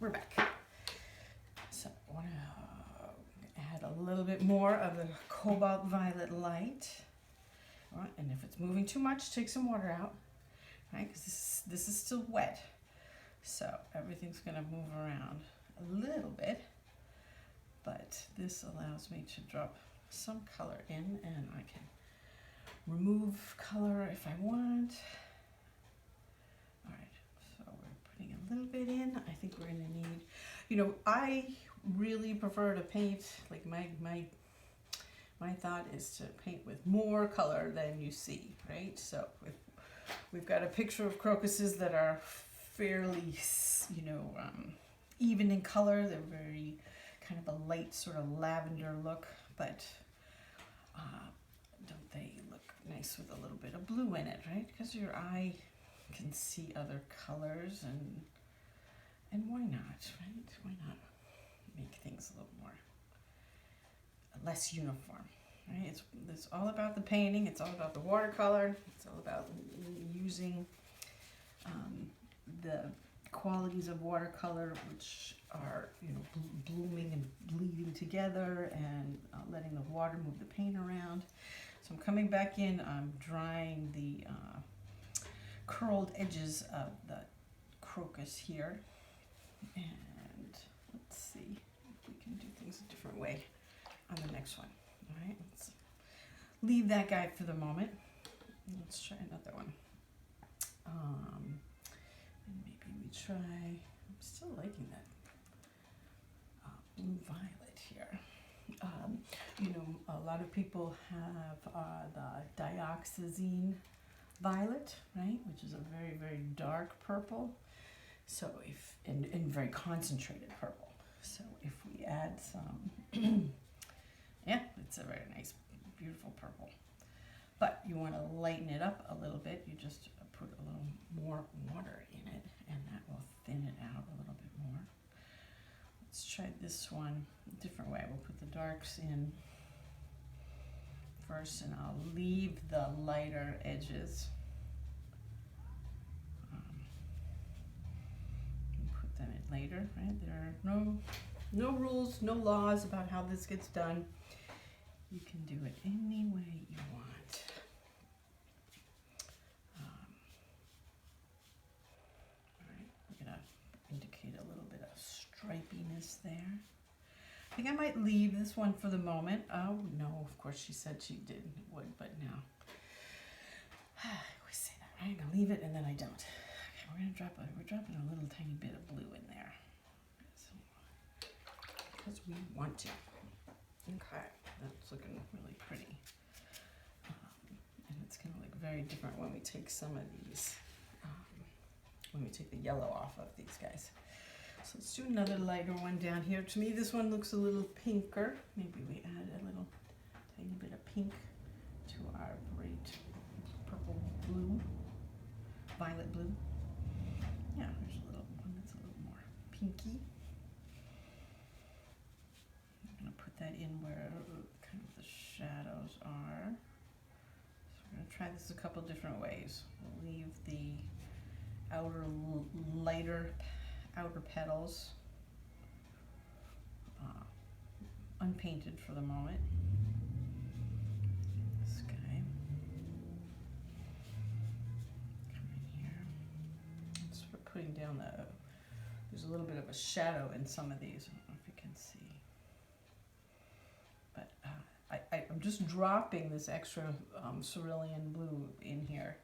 we're back. So I want to add a little bit more of the cobalt violet light. All right, and if it's moving too much, take some water out, right? Because this is still wet. So everything's going to move around a little bit, but this allows me to drop some color in, and I can remove color if I want. All right, so we're putting a little bit in. I think we're going to need, you know, I really prefer to paint, like my thought is to paint with more color than you see, right? So if we've got a picture of crocuses that are fairly, you know, even in color. They're very kind of a light sort of lavender look, but don't they look nice with a little bit of blue in it, right? Because your eye can see other colors, and why not, right? Why not make things a little more less uniform, right? It's all about the painting. It's all about the watercolor. It's all about using the qualities of watercolor, which are, you know, blooming and bleeding together, and letting the water move the paint around. So I'm coming back in. I'm drying the curled edges of the crocus here, and let's see if we can do things a different way on the next one. All right, let's leave that guy for the moment. Let's try another one. And maybe we try, I'm still liking that blue violet here. You know, a lot of people have the dioxazine violet, right, which is a very, very dark purple. So and very concentrated purple. So if we add some, yeah, it's a very nice, beautiful purple. But you want to lighten it up a little bit. You just put a little more water in it, and that will thin it out a little bit more. Let's try this one a different way. We'll put the darks in first, and I'll leave the lighter edges. And put them in later, right? There are no rules, no laws about how this gets done. You can do it any way you want. Indicate a little bit of stripiness there. I think I might leave this one for the moment. Oh no, of course she said she would, but no. I always say that, right? I'll leave it and then I don't. Okay, we're dropping a little tiny bit of blue in there. So, because we want to. Okay, that's looking really pretty. And it's gonna look very different when we take some of these when we take the yellow off of these guys. So let's do another lighter one down here. To me, this one looks a little pinker. Maybe we add a little tiny bit of pink to our bright purple blue, violet blue. Yeah, there's a little one that's a little more pinky. I'm gonna put that in where kind of the shadows are. So we're gonna try this a couple different ways. We'll leave the lighter outer petals unpainted for the moment. This guy. Come in here. So we're putting down there's a little bit of a shadow in some of these. I don't know if you can see. But I'm just dropping this extra cerulean blue in here.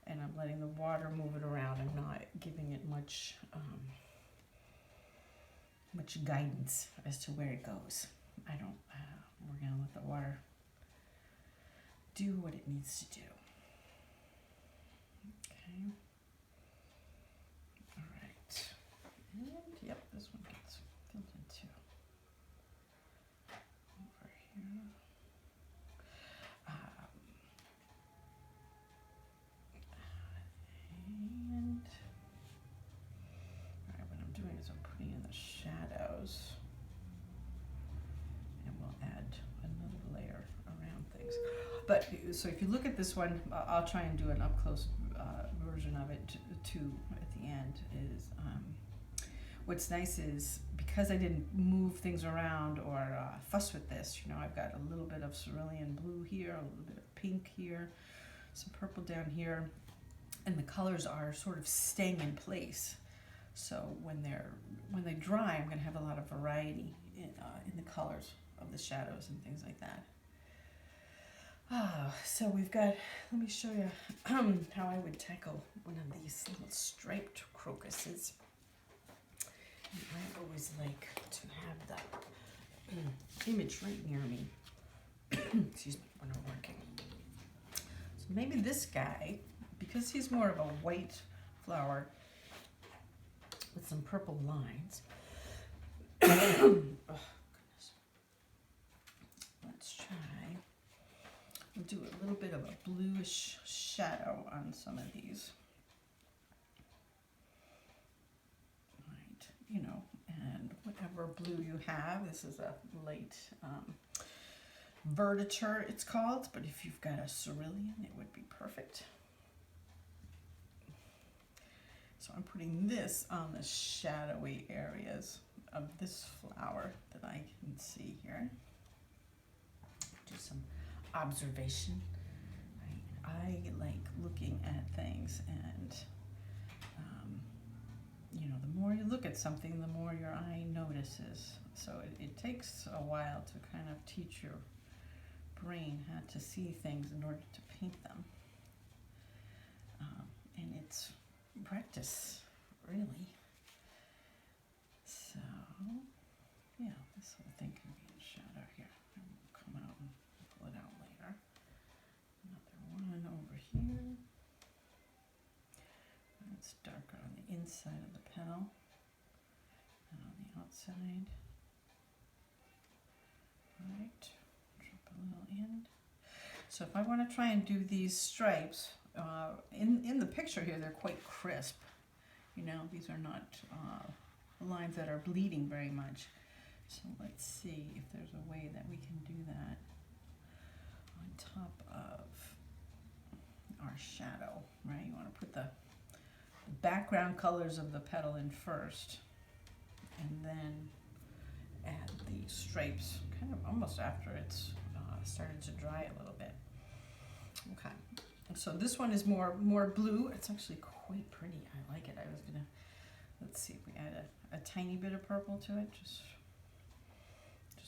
And I'm letting the water move it around. I'm not giving it much guidance as to where it goes. We're gonna let the water do what it needs to do. Okay. All right. And yep, this one gets filled in too. Over here. And all right, what I'm doing is I'm putting in the shadows, and we'll add another layer around things. But so if you look at this one, I'll try and do an up close version of it too at the end. Is what's nice is because I didn't move things around or fuss with this, you know, I've got a little bit of cerulean blue here, a little bit of pink here, some purple down here, and the colors are sort of staying in place. So when they dry, I'm going to have a lot of variety in the colors of the shadows and things like that. So we've got, let me show you how I would tackle one of these little striped crocuses. And I always like to have the image right near me. Excuse me, when I'm working. So maybe this guy, because he's more of a white flower with some purple lines. Oh, goodness. Let's try. We'll do a little bit of a bluish shadow on some of these. Right, you know, and whatever blue you have, this is a light verditure it's called, but if you've got a cerulean, it would be perfect. So I'm putting this on the shadowy areas of this flower that I can see here. Do some observation. I like looking at things, and you know, the more you look at something, the more your eye notices. So it takes a while to kind of teach your brain how to see things in order to paint them. And it's practice, really. So, yeah, this whole thing can be in shadow here. And we'll come out and pull it out later. Another one over here. It's darker on the inside of the petal and on the outside. Right, drop a little in. So if I want to try and do these stripes, in the picture here, they're quite crisp. You know, these are not lines that are bleeding very much. So let's see if there's a way that we can do that on top of our shadow, right? You want to put the background colors of the petal in first, and then add the stripes kind of almost after it's started to dry a little bit. Okay, so this one is more blue. It's actually quite pretty. I like it. I was gonna, let's see if we add a tiny bit of purple to it, just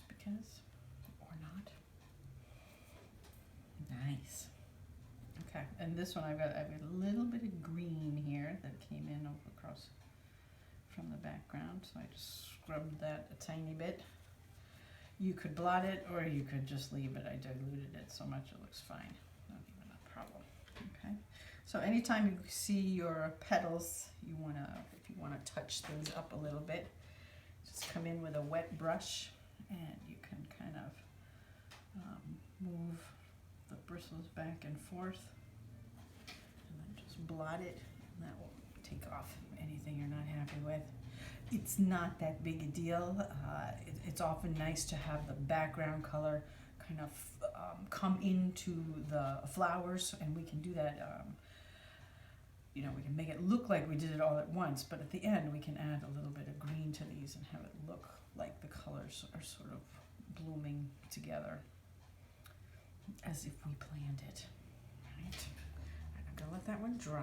because, or not. Nice. Okay, and this one I've got a little bit of green here that came in over across from the background, so I just scrubbed that a tiny bit. You could blot it, or you could just leave it. I diluted it so much it looks fine. Not even a problem. Okay. So anytime you see your petals, you if you wanna touch things up a little bit, just come in with a wet brush, and you can kind of move the bristles back and forth, and then just blot it, and that will take off anything you're not happy with. It's not that big a deal. It's often nice to have the background color kind of come into the flowers, and we can do that. You know, we can make it look like we did it all at once, but at the end we can add a little bit of green to these and have it look like the colors are sort of blooming together as if we planned it. Right? I'm gonna let that one dry.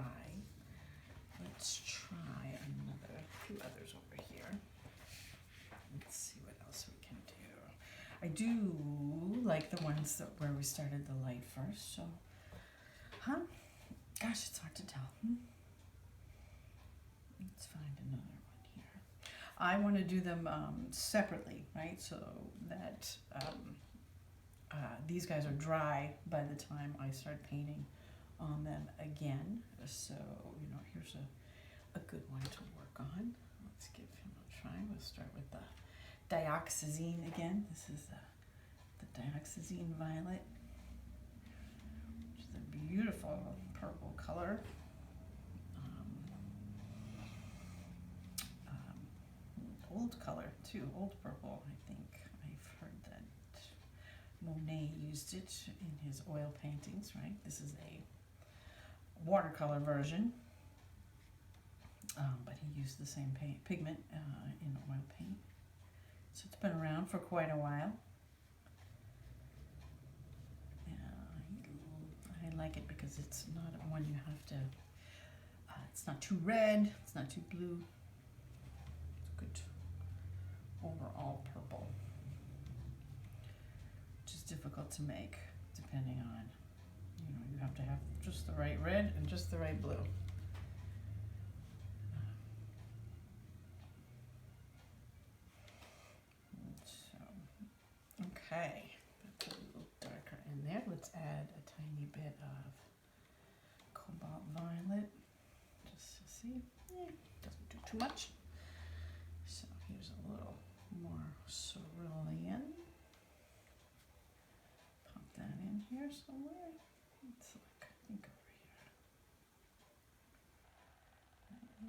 Let's try a few others over here. Let's see what else we can do. I do like the ones where we started the light first, so, gosh, it's hard to tell. Let's find another one here. I want to do them separately, right, so that these guys are dry by the time I start painting on them again. So, you know, here's a good one to work on. Let's give him a try. We'll start with the dioxazine again. This is the dioxazine violet, which is a beautiful purple color. Old color too, old purple. I think I've heard that Monet used it in his oil paintings, right? This is a watercolor version. but he used the same pigment in oil paint. So it's been around for quite a while. I like it because it's not one you have to, it's not too red, it's not too blue. It's good overall purple, which is difficult to make depending on, you have to have just the right red and just the right blue. Okay, that's a little darker in there. Let's add a tiny bit of cobalt violet, just to see. Doesn't do too much. So here's a little more cerulean. Pop that in here somewhere. Let's look, I think over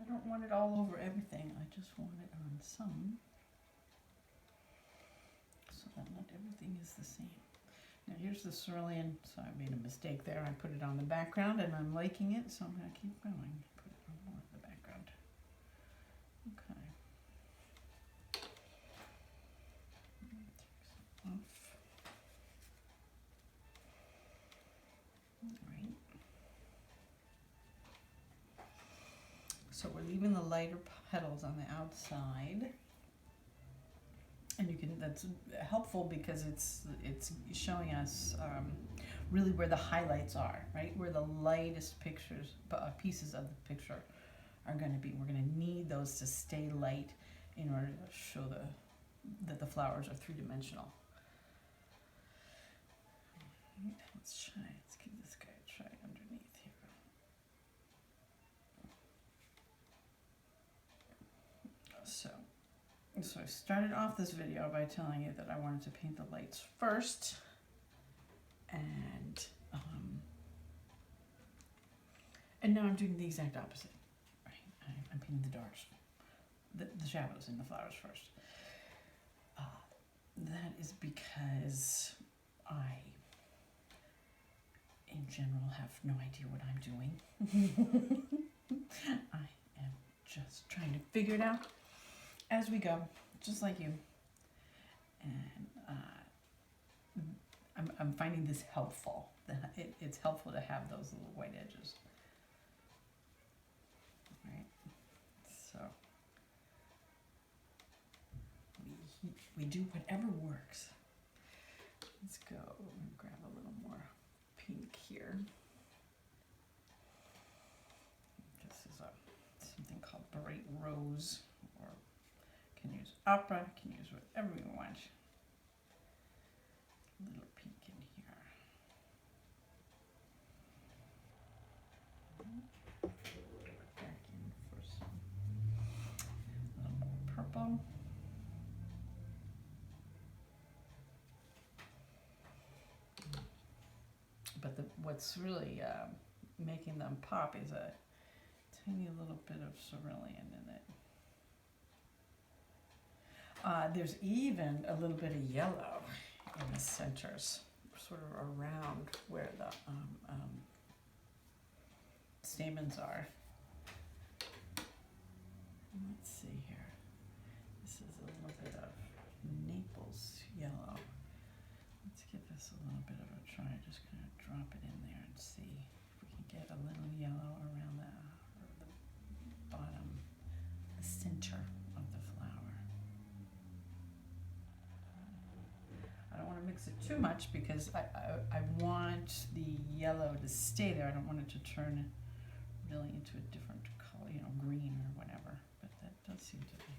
here. I don't want it all over everything. I just want it on some. That not everything is the same. Now here's the cerulean, so I made a mistake there. I put it on the background and I'm liking it, so I'm going to keep going. Put it on more of the background. Okay. Take some off. All right. So we're leaving the lighter petals on the outside. And that's helpful because it's showing us really where the highlights are, right? Where the lightest pieces of the picture are going to be. We're going to need those to stay light in order to show that the flowers are three-dimensional. Let's give this guy a try underneath here. So I started off this video by telling you that I wanted to paint the lights first, and now I'm doing the exact opposite. Right? I'm painting the darks, the shadows in the flowers first. That is because I, in general, have no idea what I'm doing. I am just trying to figure it out as we go, just like you. And I'm finding this helpful. That it's helpful to have those little white edges. Right. So we do whatever works. Let's go and grab a little more pink here. This is something called bright rose. Can use opera, can use whatever you want. A little pink in here. Back in for some a little more purple. But what's really making them pop is a tiny little bit of cerulean in it. There's even a little bit of yellow in the centers, sort of around where the stamens are. Let's see here. This is a little bit of Naples yellow. Let's give this a little bit of a try. Just kind of drop it in there and see if we can get a little yellow around the bottom, the center of the flower. I don't want to mix it too much because I want the yellow to stay there. I don't want it to turn really into a different color, green or whatever. But that does seem to be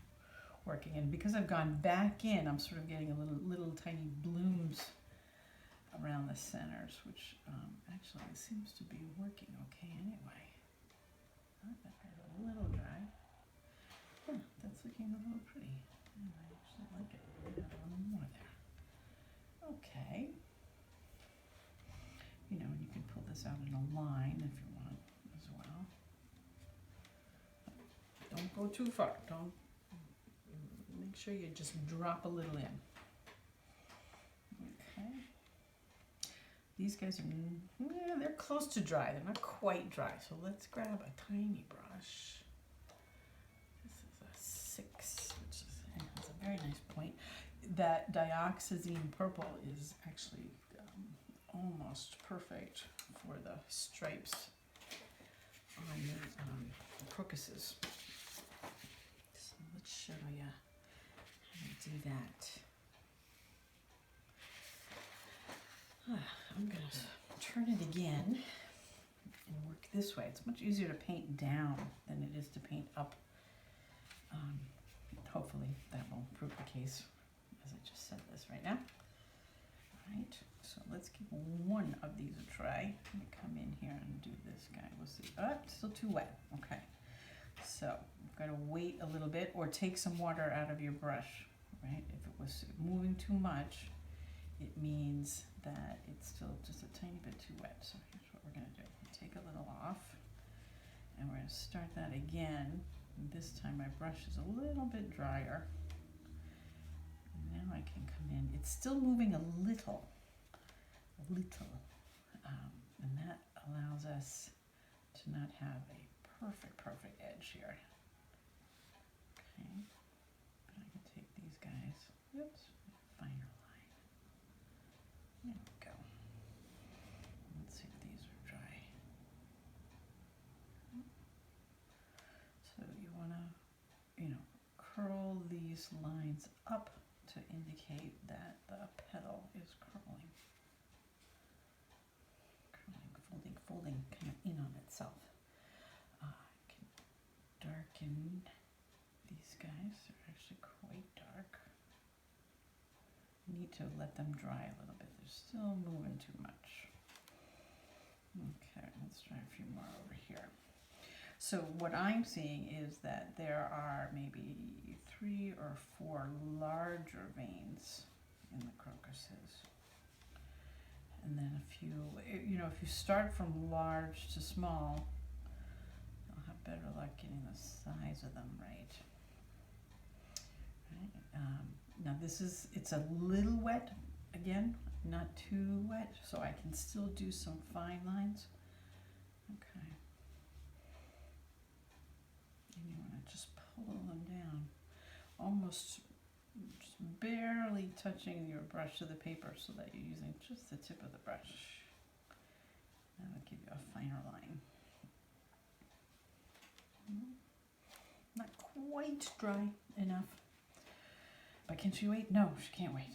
working. And because I've gone back in, I'm sort of getting a little tiny blooms around the centers, which actually seems to be working okay anyway. That got a little dry. Huh, that's looking a little pretty. I actually like it. Add a little more there. Okay. You can pull this out in a line if you want as well. Don't go too far. Don't. Make sure you just drop a little in. Okay. These guys are, they're close to dry. They're not quite dry. So let's grab a tiny brush Very nice point. That dioxazine purple is actually almost perfect for the stripes on the crocuses. So let's show you how to do that. I'm going to turn it again and work this way. It's much easier to paint down than it is to paint up. Hopefully that will prove the case as I just said this right now. All right, so let's give one of these a try. I'm going to come in here and do this guy. We'll see. Oh, it's still too wet. Okay, so you've got to wait a little bit or take some water out of your brush, right? If it was moving too much, it means that it's still just a tiny bit too wet. So here's what we're going to do. Take a little off, and we're going to start that again. And this time my brush is a little bit drier. And now I can come in. It's still moving a little. And that allows us to not have a perfect edge here. Okay, but I can take these guys, oops, finer line. There we go. Let's see if these are dry. So you want to, curl these lines up to indicate that the petal is curling. Folding kind of in on itself. I can darken these guys. They're actually quite dark. Need to let them dry a little bit. They're still moving too much. Okay, let's try a few more over here. So what I'm seeing is that there are maybe 3 or 4 larger veins in the crocuses. And then a few, if you start from large to small, you'll have better luck getting the size of them right. Now it's a little wet, again, not too wet, so I can still do some fine lines. Okay. And you want to just pull them down, almost just barely touching your brush to the paper so that you're using just the tip of the brush. That'll give you a finer line. Not quite dry enough. But can she wait? No, she can't wait.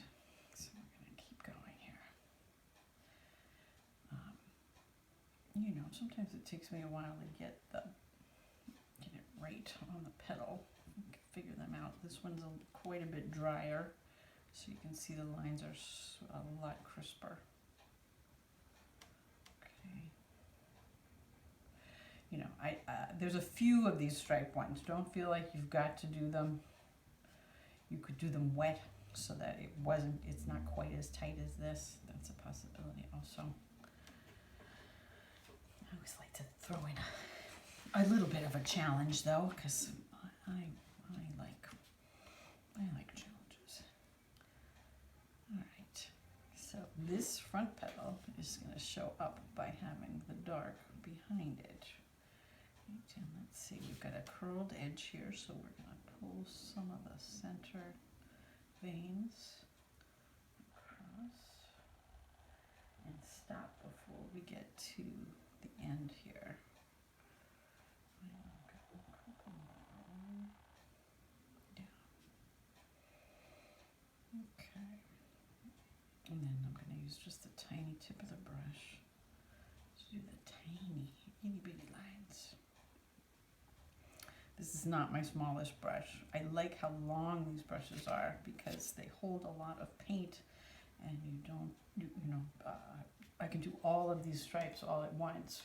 So we're going to keep going here. Sometimes it takes me a while to get it right on the petal. Figure them out. This one's quite a bit drier, so you can see the lines are a lot crisper. Okay. There's a few of these striped ones. Don't feel like you've got to do them. You could do them wet so that it's not quite as tight as this. That's a possibility also. I always like to throw in a little bit of a challenge though, because I like challenges. All right, so this front petal is going to show up by having the dark behind it. And let's see, we've got a curled edge here, so we're going to pull some of the center veins across and stop before we get to the end here. Okay, and then I'm going to use just the tiny tip of the brush to do the tiny itty bitty lines. This is not my smallest brush. I like how long these brushes are because they hold a lot of paint, and I can do all of these stripes all at once.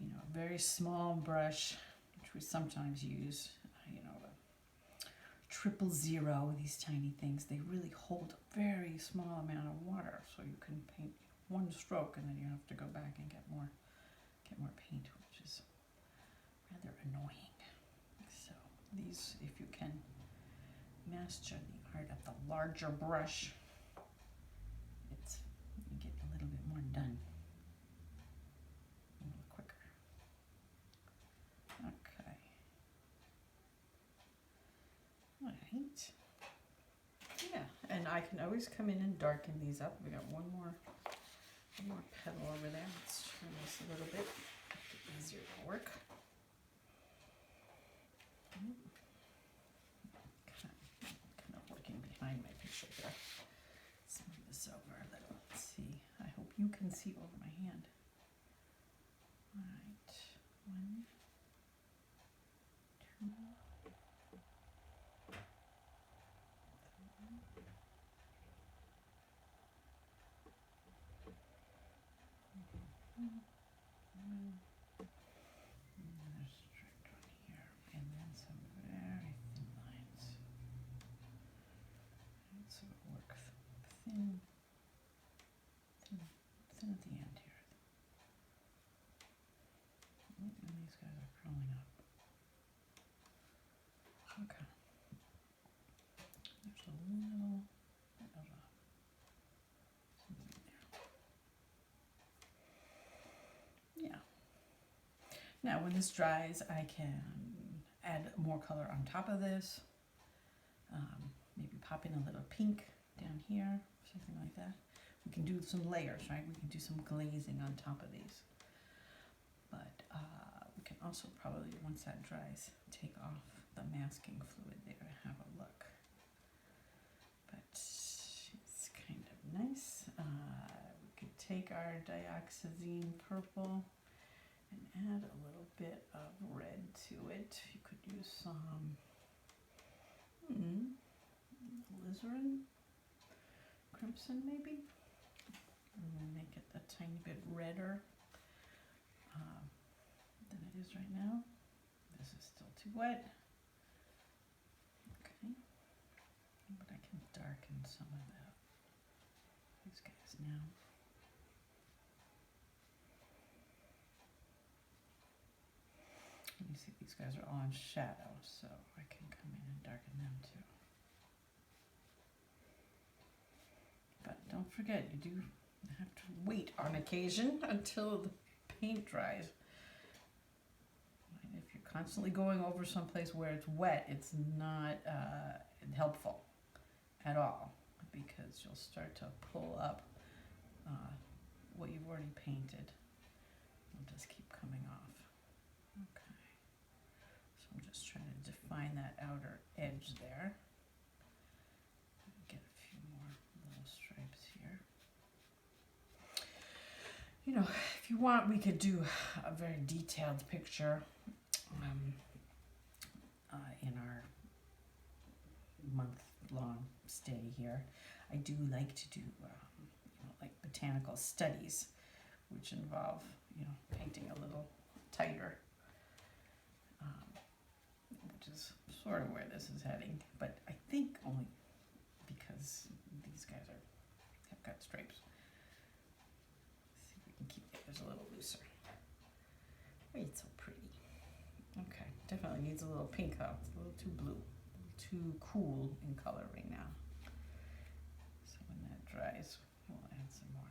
A very small brush, which we sometimes use, a 000, these tiny things, they really hold a very small amount of water, so you can paint one stroke and then you have to go back and get more paint, which is rather annoying. So these, if you can master the art of the larger brush, you get a little bit more done. A little quicker. Okay. All right. And I can always come in and darken these up. We got one more petal over there. Let's turn this a little bit, make it easier to work. Kind of working behind my picture there. Let's move this over a little. Let's see. I hope you can see over my hand. All right, 1, 2. Another strict one here, and then some very thin lines. And so it works thin at the end here. And these guys are curling up. Okay. There's a little bit of a something there. Yeah. Now when this dries, I can add more color on top of this. Maybe pop in a little pink down here, something like that. We can do some layers, right? We can do some glazing on top of these. But we can also probably, once that dries, take off the masking fluid there to have a look. But it's kind of nice. We could take our dioxazine purple and add a little bit of red to it. You could use some alizarin crimson maybe, and then make it a tiny bit redder than it is right now. This is still too wet. Okay, but I can darken some of these guys now. You see these guys are all in shadow, so I can come in and darken them too. But don't forget, you do have to wait on occasion until the paint dries. And if you're constantly going over someplace where it's wet, it's not helpful at all, because you'll start to pull up what you've already painted. It'll just keep coming off. Okay. So I'm just trying to define that outer edge there. Get a few more little stripes here. You know, if you want, we could do a very detailed picture in our month-long stay here. I do like to do, like botanical studies, which involve, painting a little tighter, which is sort of where this is heading, but I think only because these guys have got stripes. Let's see if we can keep theirs a little looser. Oh, it's so pretty. Okay, definitely needs a little pink though. It's a little too blue, a little too cool in color right now. So when that dries, we'll add some more.